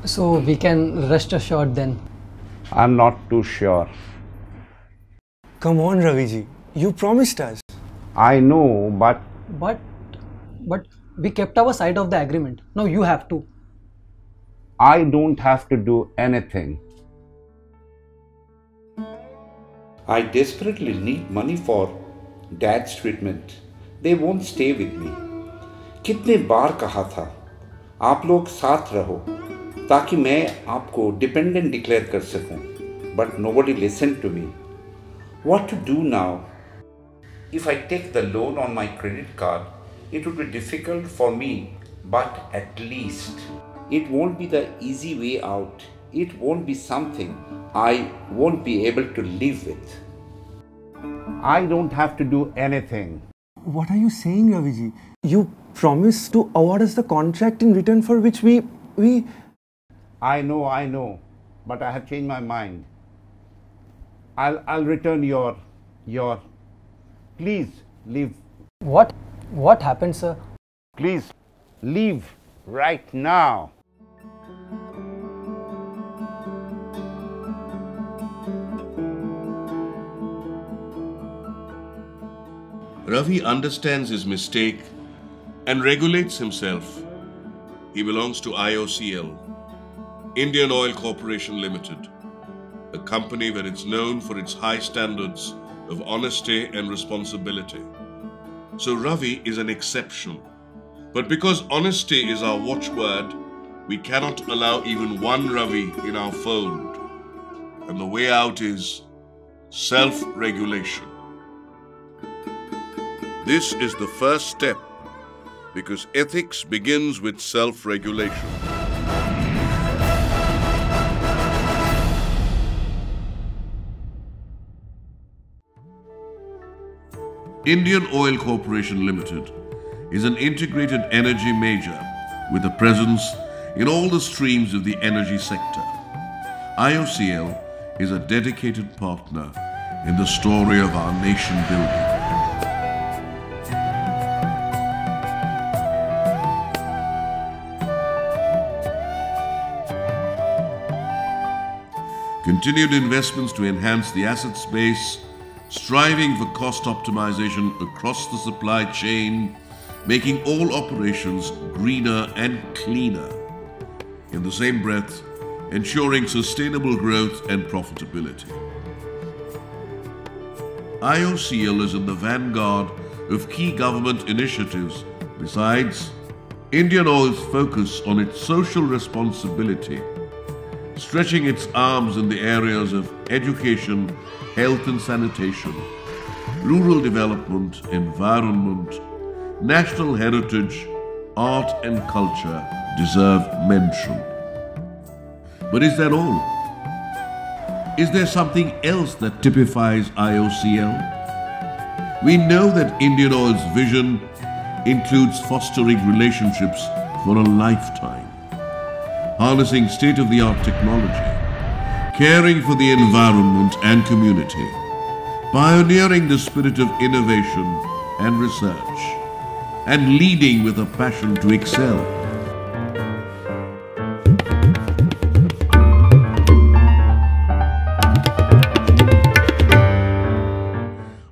So we can rest assured then. I'm not too sure. Come on, Raviji. You promised us. I know, but But we kept our side of the agreement. Now you have to. I don't have to do anything. I desperately need money for dad's treatment. They won't stay with me. कितने बार कहा था आप लोग साथ रहो ताकि मैं आपको डिपेंडेंट डिक्लेयर कर सकूं. But nobody listened to me. What to do now? If I take the loan on my credit card, it would be difficult for me, but at least it won't be the easy way out. It won't be something I won't be able to live with. I don't have to do anything. What are you saying, Raviji? You promised to award us the contract in return for which we... I know, but I have changed my mind. I'll return your... Please, leave. What happened, sir? Please, leave right now. Ravi understands his mistake and regulates himself. He belongs to IOCL, Indian Oil Corporation Limited, a company where it's known for its high standards of honesty and responsibility. So Ravi is an exception. But because honesty is our watchword, we cannot allow even one Ravi in our fold. And the way out is self-regulation. This is the first step, because ethics begins with self-regulation. Indian Oil Corporation Limited is an integrated energy major with a presence in all the streams of the energy sector. IOCL is a dedicated partner in the story of our nation building. Continued investments to enhance the assets base, striving for cost optimization across the supply chain, making all operations greener and cleaner. In the same breath, ensuring sustainable growth and profitability. IOCL is in the vanguard of key government initiatives. Besides, Indian Oil's focus on its social responsibility, stretching its arms in the areas of education, health and sanitation, rural development, environment, national heritage, art and culture deserve mention. But is that all? Is there something else that typifies IOCL? We know that Indian Oil's vision includes fostering relationships for a lifetime, harnessing state-of-the-art technology, caring for the environment and community, pioneering the spirit of innovation and research, and leading with a passion to excel.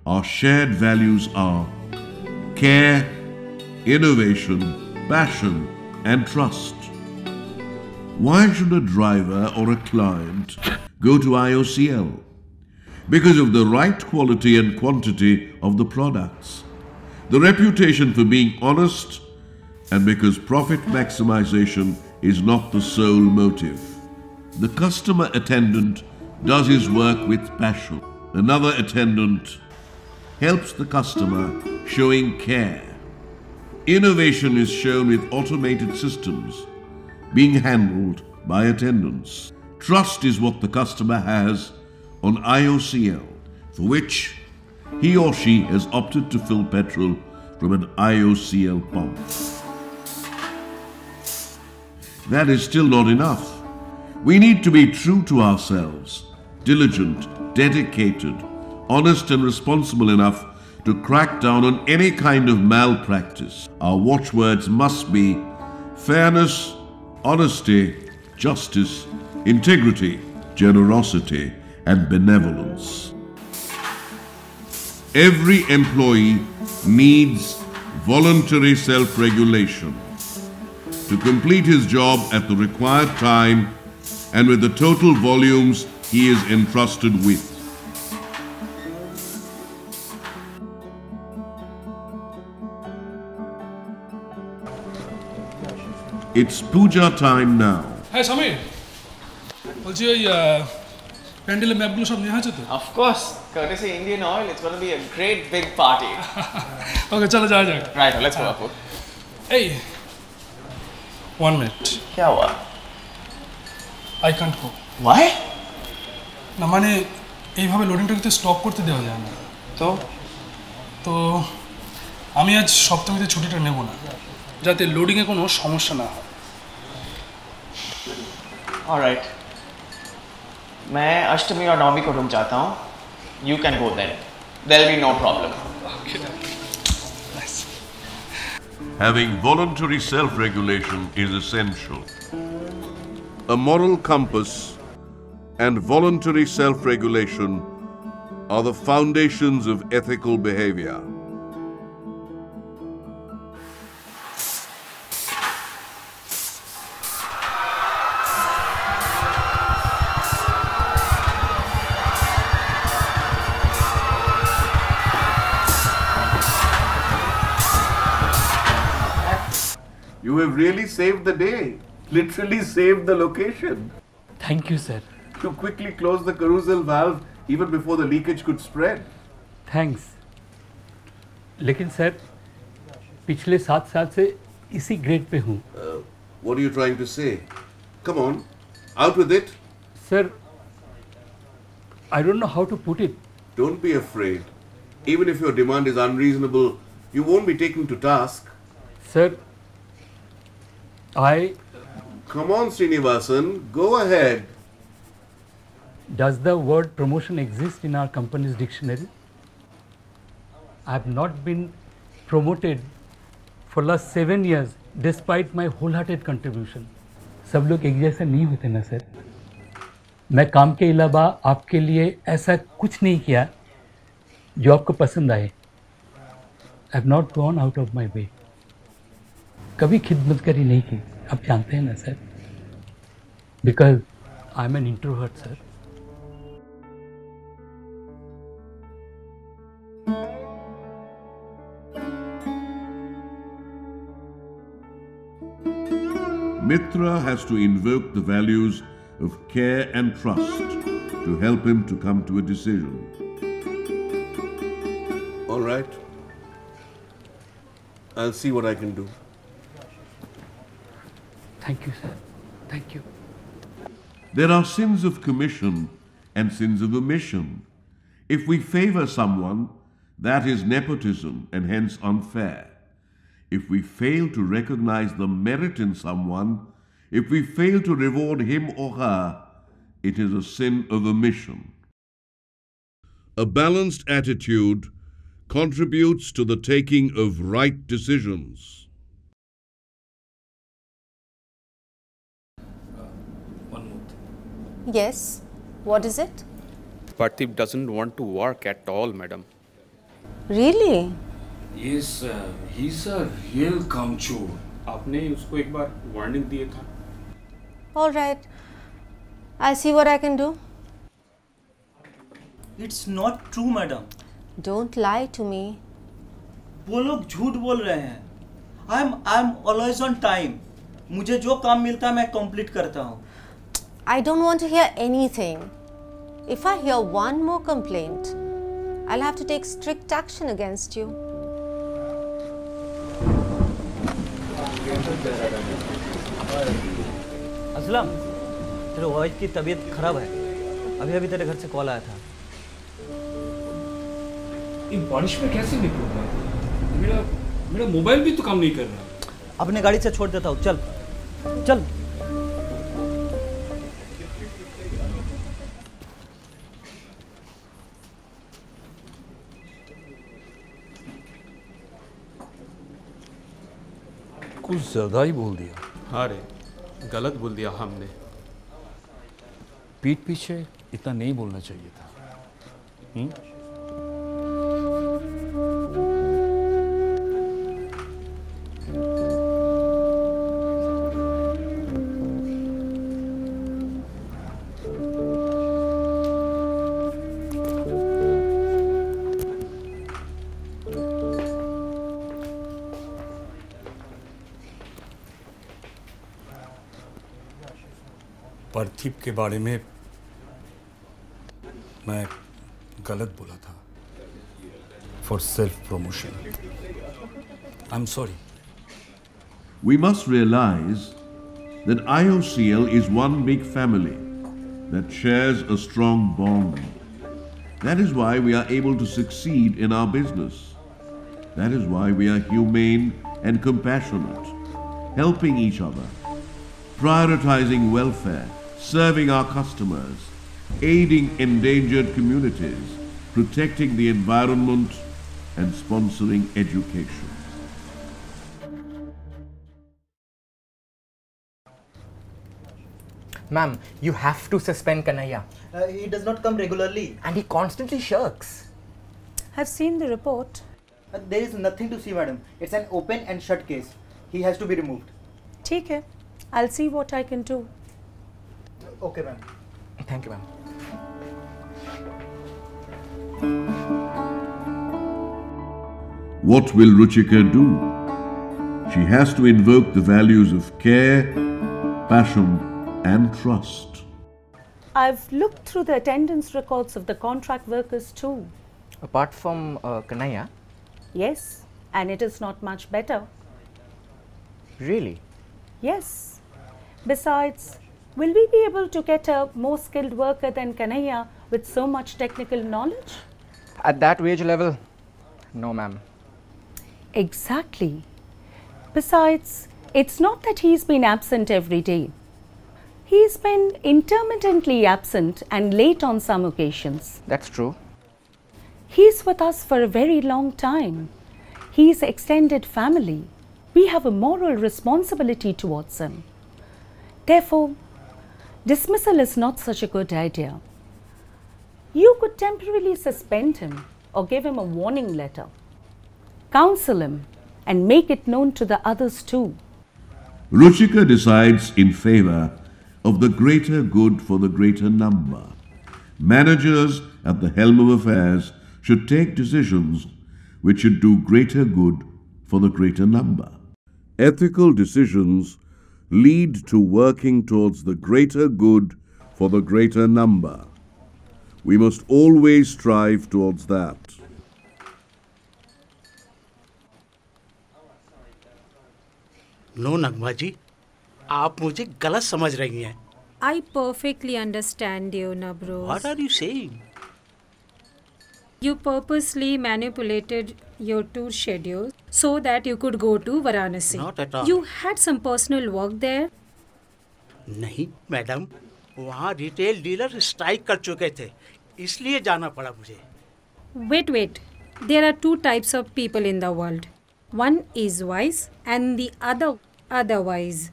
Our shared values are care, innovation, passion, and trust. Why should a driver or a client go to IOCL? Because of the right quality and quantity of the products, the reputation for being honest, and because profit maximization is not the sole motive. The customer attendant does his work with passion. Another attendant helps the customer, showing care. Innovation is shown with automated systems being handled by attendants. Trust is what the customer has on IOCL, for which he or she has opted to fill petrol from an IOCL pump. That is still not enough. We need to be true to ourselves, diligent, dedicated, honest and responsible enough to crack down on any kind of malpractice. Our watchwords must be fairness, honesty, justice, integrity, generosity, and benevolence. Every employee needs voluntary self-regulation to complete his job at the required time and with the total volumes he is entrusted with. It's puja time now. Hey, Samir. বলছি ওই প্যান্ডেলের ম্যাপগুলো সব নেওয়া আছে তো? Of course, courtesy Indian Oil, it's going to be a great big party. ওকে চলো যাওয়া যাক। Right, let's go, Apu. এই 1 minute. क्या हुआ? I can't go. Why? না মানে এইভাবে লোডিংটাকে স্টপ করতে দেওয়া যায় না। তো আমি আজ সপ্তাহে ছুটিটা নেব না, যাতে লোডিংয়ে কোনো সমস্যা না হয়। All right. मैं अष्टमी और नवमी को रुक जाता हूँ. You can go then. There'll be no problem. Okay. Nice. Having voluntary self-regulation is essential. A moral compass and voluntary self-regulation are the foundations of ethical behavior. You have really saved the day. Literally saved the location. Thank you, sir. You quickly closed the carousel valve even before the leakage could spread. Thanks. लेकिन sir पिछले 7 साल से इसी grade pay हूँ। What are you trying to say? Come on, out with it. Sir, I don't know how to put it. Don't be afraid. Even if your demand is unreasonable, you won't be taken to task. Sir, Come on, Srinivasan, go ahead. Does the word promotion exist in our company's dictionary? I have not been promoted for last 7 years despite my wholehearted contribution. सब लोग एक जैसे नहीं होते ना sir. मैं काम के अलावा आपके लिए ऐसा कुछ नहीं किया जो आपको पसंद आए। I have not gone out of my way. कभी खिदमतकारी नहीं की, आप जानते हैं ना sir. Because I am an introvert, sir. Mitra has to invoke the values of care and trust to help him to come to a decision. All right. I'll see what I can do. Thank you, sir. Thank you. There are sins of commission and sins of omission. If we favor someone, that is nepotism and hence unfair. If we fail to recognize the merit in someone, if we fail to reward him or her, it is a sin of omission. A balanced attitude contributes to the taking of right decisions. Yes, what is it? Parthiv doesn't want to work at all, madam. Really? Yes, he's a real कामचोर. आपने उसको एक बार warning दिया था. All right. I'll see what I can do. It's not true, madam. Don't lie to me. वो लोग झूठ बोल रहे हैं. I'm always on time. मुझे जो काम मिलता है मैं कंप्लीट करता हूँ. I don't want to hear anything. If I hear one more complaint, I'll have to take strict action against you. Aslam, तेरे वाइफ की तबीयत खराब है. अभी तेरे घर से कॉल आया था. इन बारिश में कैसे निकलूंगा? मेरा मोबाइल भी तो काम नहीं कर रहा. अपने गाड़ी से छोड़ देता हूँ. चल चल. कुछ ज़्यादा ही बोल दिया. हाँ रे, गलत बोल दिया हमने. पीठ पीछे इतना नहीं बोलना चाहिए था। पार्थिव के बारे में मैं गलत बोला था for self promotion. I am sorry. We must realize that IOCL is one big family that shares a strong bond. That is why we are able to succeed in our business. That is why we are humane and compassionate, helping each other, prioritizing welfare, serving our customers, aiding endangered communities, protecting the environment, and sponsoring education. Ma'am, you have to suspend Kanhaiya. He does not come regularly. And he constantly shirks. I've seen the report. There is nothing to see, madam. It's an open and shut case. He has to be removed. ठीक है. I'll see what I can do. Okay, ma'am. Thank you, ma'am. What will Ruchika do? She has to invoke the values of care, passion, and trust. I've looked through the attendance records of the contract workers too. Apart from Kanhaiya? Yes, and it is not much better. Really? Yes. Besides, will we be able to get a more skilled worker than Kanhaiya with so much technical knowledge? At that wage level, no, ma'am. Exactly. Besides, it's not that he's been absent every day. He's been intermittently absent and late on some occasions. That's true. He's with us for a very long time. He's extended family. We have a moral responsibility towards him. Therefore, dismissal is not such a good idea. You could temporarily suspend him or give him a warning letter. Counsel him and make it known to the others too. Ruchika decides in favor of the greater good for the greater number. Managers at the helm of affairs should take decisions which should do greater good for the greater number. Ethical decisions lead to working towards the greater good for the greater number. We must always strive towards that. No Nagma ji, आप मुझे गलत समझ रही हैं। I perfectly understand you, Nabros. What are you saying? You purposely manipulated your tour schedule so that you could go to Varanasi. Not at all. You had some personal work there. नहीं madam, वहाँ retail dealer strike कर चुके थे, इसलिए जाना पड़ा मुझे। Wait. There are two types of people in the world. One is wise and the other otherwise.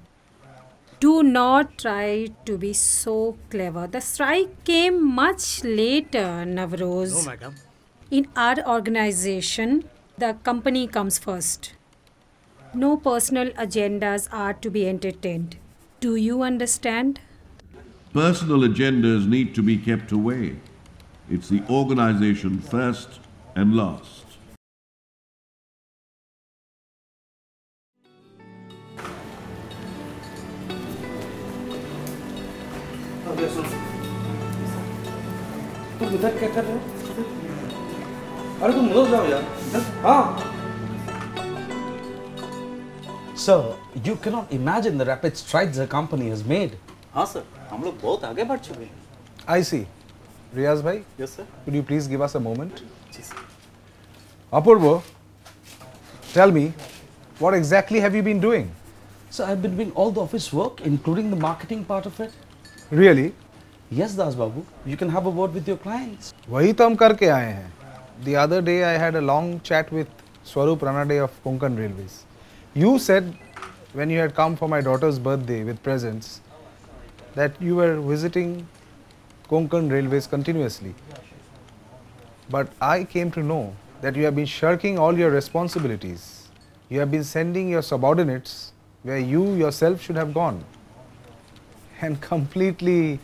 Do not try to be so clever. The strike came much later, Navroz. No, madam. In our organization, the company comes first. No personal agendas are to be entertained. Do you understand? Personal agendas need to be kept away. It's the organization first and last. तुम इधर क्या कर रहे हो? अरे तुम उधर जाओ यार। हाँ। Sir, you cannot imagine the rapid strides the company has made. हाँ सर, हम लोग बहुत आगे बढ़ चुके हैं। I see. Riyaz bhai? Yes sir. Could you please give us a moment? Ji sir. Apurva, tell me, what exactly have you been doing? So I've been doing all the office work, including the marketing part of it. Really? Yes, Das Babu. You can have a word with your clients. वही तो हम करके आए हैं. The other day I had a long chat with Swaroop Ranade of Konkan Railways. You said when you had come for my daughter's birthday with presents that you were visiting Konkan Railways continuously. But I came to know that you have been shirking all your responsibilities. You have been sending your subordinates where you yourself should have gone, and completely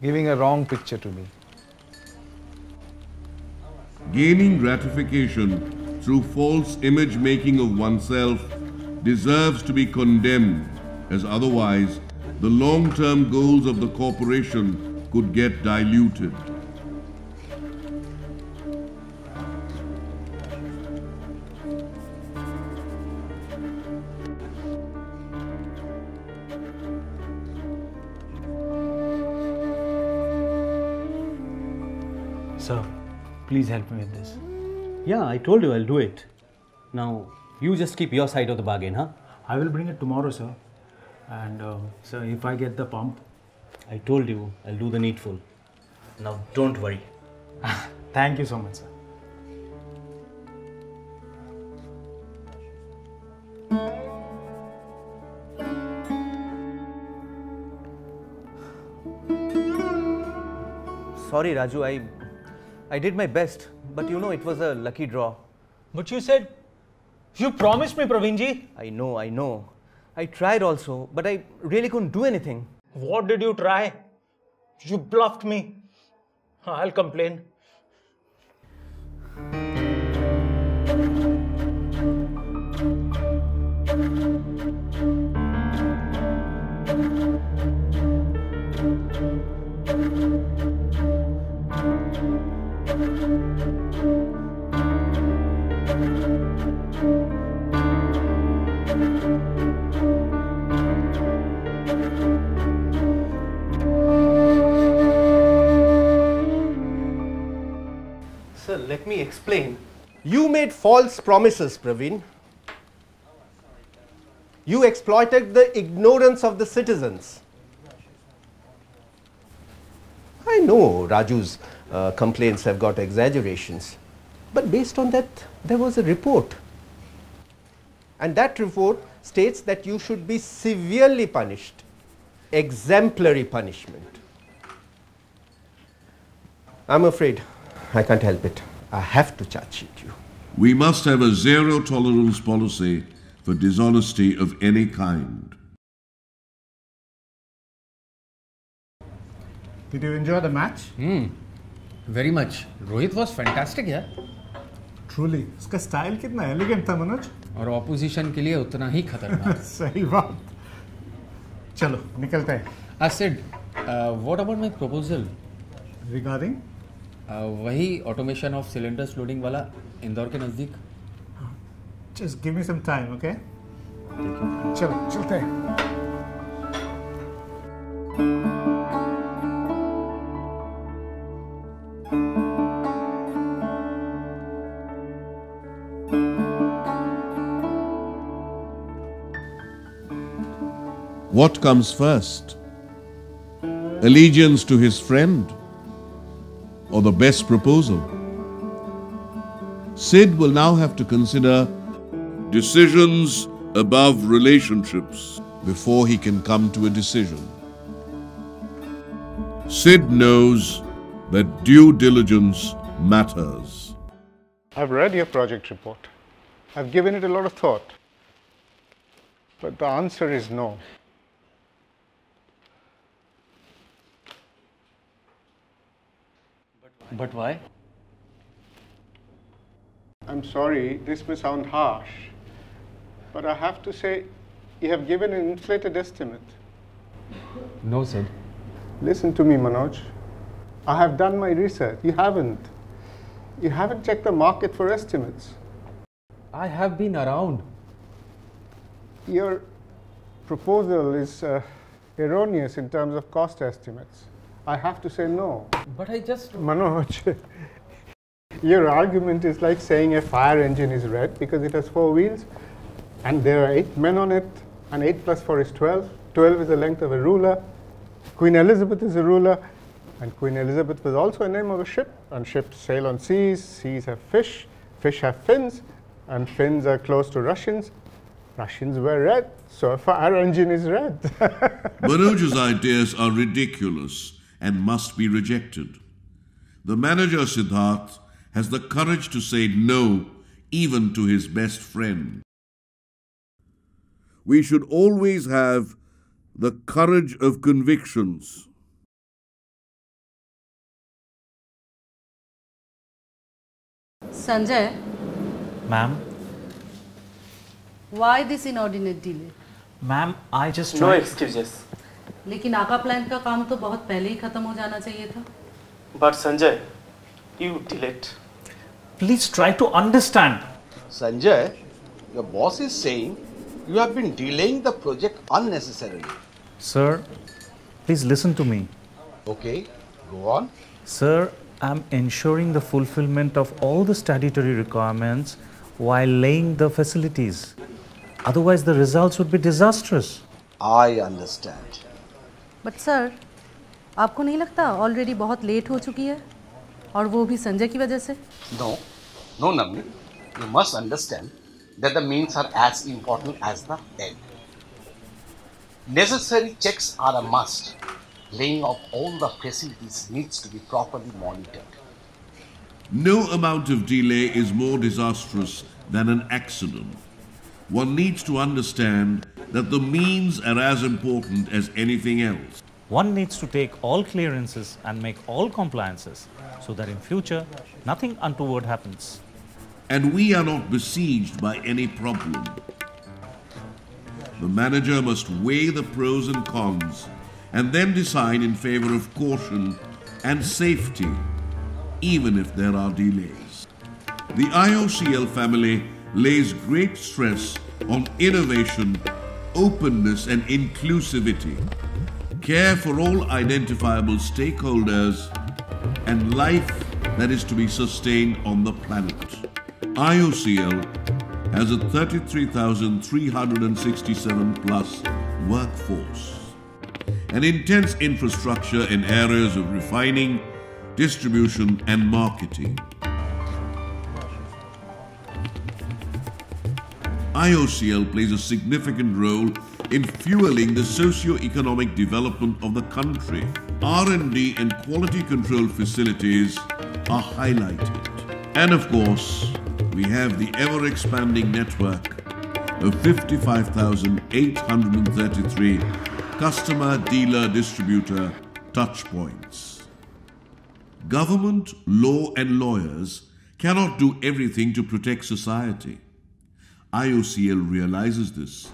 giving a wrong picture to me. Gaining gratification through false image making of oneself deserves to be condemned, as otherwise the long-term goals of the corporation could get diluted. Sir, please help me with this. Yeah, I told you I'll do it. Now, you just keep your side of the bargain, huh? I will bring it tomorrow, sir. And, sir, if I get the pump... I told you, I'll do the needful. Now, don't worry. Thank you so much, sir. Sorry, Raju, I did my best, but you know, it was a lucky draw. But you said, you promised me, Praveenji. I know. I tried also, but I really couldn't do anything. What did you try? You bluffed me. I'll complain. Sir, let me explain. You made false promises, Praveen. You exploited the ignorance of the citizens. I know Raju's complaints have got exaggerations, but based on that, there was a report. And that report states that you should be severely punished, exemplary punishment. I'm afraid I can't help it. I have to charge sheet you. We must have a zero tolerance policy for dishonesty of any kind. Did you enjoy the match? Very much. Rohit was fantastic, yeah. Truly. उसका style कितना elegant था मनोज? और opposition के लिए उतना ही खतरनाक. सही बात. चलो निकलते हैं. I said, what about my proposal? Regarding? वही automation of cylinders loading वाला इंदौर के नजदीक. Just give me some time, okay? चलो चलते हैं. What comes first? Allegiance to his friend or the best proposal? Sid will now have to consider decisions above relationships before he can come to a decision. Sid knows that due diligence matters. I've read your project report. I've given it a lot of thought. But the answer is no. But why? I'm sorry, this may sound harsh, but I have to say you have given an inflated estimate. No, Sid. Listen to me, Manoj. I have done my research. You haven't. You haven't checked the market for estimates. I have been around. Your proposal is erroneous in terms of cost estimates. I have to say no. But I just... Manoj, your argument is like saying a fire engine is red because it has 4 wheels and there are 8 men on it, and 8 plus 4 is 12. 12 is the length of a ruler. Queen Elizabeth is a ruler, and Queen Elizabeth was also a name of a ship, and ships sail on seas. Seas have fish have fins, and fins are close to Russians. Russians were red, so a fire engine is red. Manoj's ideas are ridiculous and must be rejected. The manager Siddharth has the courage to say no even to his best friend. We should always have the courage of convictions. Sanjay, Ma'am? why this inordinate delay? Ma'am, I just No tried. excuses. लेकिन आका plan का काम तो बहुत पहले ही खत्म हो जाना चाहिए था. But Sanjay, you delayed. Please try to understand. Sanjay, your boss is saying you have been delaying the project unnecessarily. Sir, please listen to me. Okay, go on. Sir, I'm ensuring the fulfillment of all the statutory requirements while laying the facilities. Otherwise, the results would be disastrous. I understand. But sir, आपको नहीं लगता already बहुत late हो चुकी है और वो भी संजय की वजह से? No, Navneet. You must understand that the means are as important as the end. Necessary checks are a must. Laying of all the facilities needs to be properly monitored. No amount of delay is more disastrous than an accident. One needs to understand that the means are as important as anything else. One needs to take all clearances and make all compliances so that in future, nothing untoward happens. And we are not besieged by any problem. The manager must weigh the pros and cons and then decide in favor of caution and safety, even if there are delays. The IOCL family lays great stress on innovation, openness and inclusivity, care for all identifiable stakeholders, and life that is to be sustained on the planet. IOCL has a 33,367 plus workforce, an intense infrastructure in areas of refining, distribution and marketing. IOCL plays a significant role in fueling the socio-economic development of the country. R&D and quality control facilities are highlighted. And of course, we have the ever-expanding network of 55,833 customer, dealer, distributor touchpoints. Government, law and lawyers cannot do everything to protect society. IOCL realizes this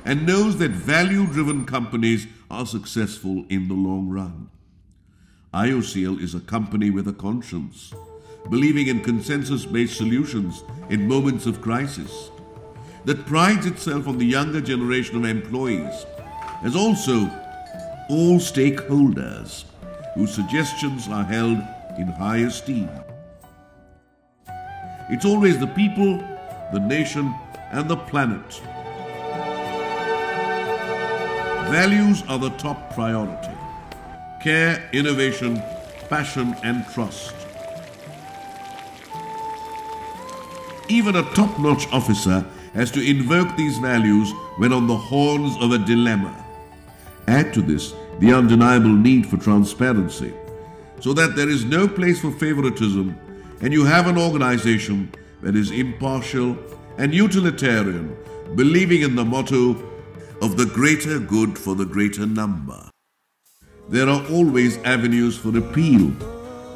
and knows that value-driven companies are successful in the long run. IOCL is a company with a conscience, believing in consensus-based solutions in moments of crisis, that prides itself on the younger generation of employees, as also all stakeholders whose suggestions are held in high esteem. It's always the people, the nation, and the planet. Values are the top priority. Care, innovation, passion, and trust. Even a top-notch officer has to invoke these values when on the horns of a dilemma. Add to this the undeniable need for transparency, so that there is no place for favoritism and you have an organization that is impartial and utilitarian, believing in the motto of the greater good for the greater number. There are always avenues for appeal,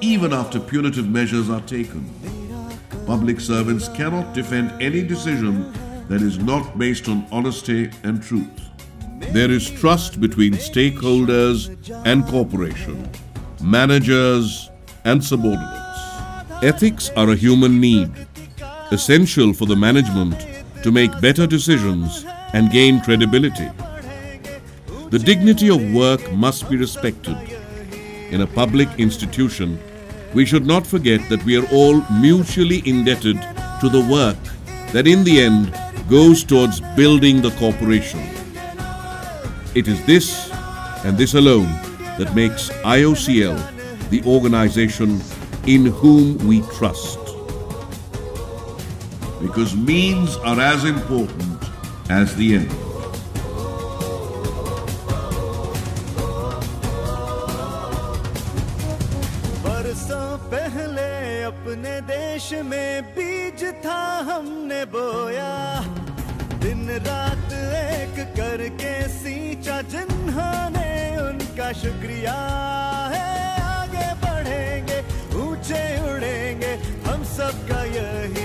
even after punitive measures are taken. Public servants cannot defend any decision that is not based on honesty and truth. There is trust between stakeholders and corporation, managers and subordinates. Ethics are a human need, essential for the management to make better decisions and gain credibility. The dignity of work must be respected. In a public institution, we should not forget that we are all mutually indebted to the work that in the end goes towards building the corporation. It is this and this alone that makes IOCL the organization in whom we trust. Because means are as important as the end. बीज था हमने बोया, दिन रात एक करके सींचा, जिन्होंने उनका शुक्रिया है। आगे बढ़ेंगे, ऊंचे उड़ेंगे, हम सबका यही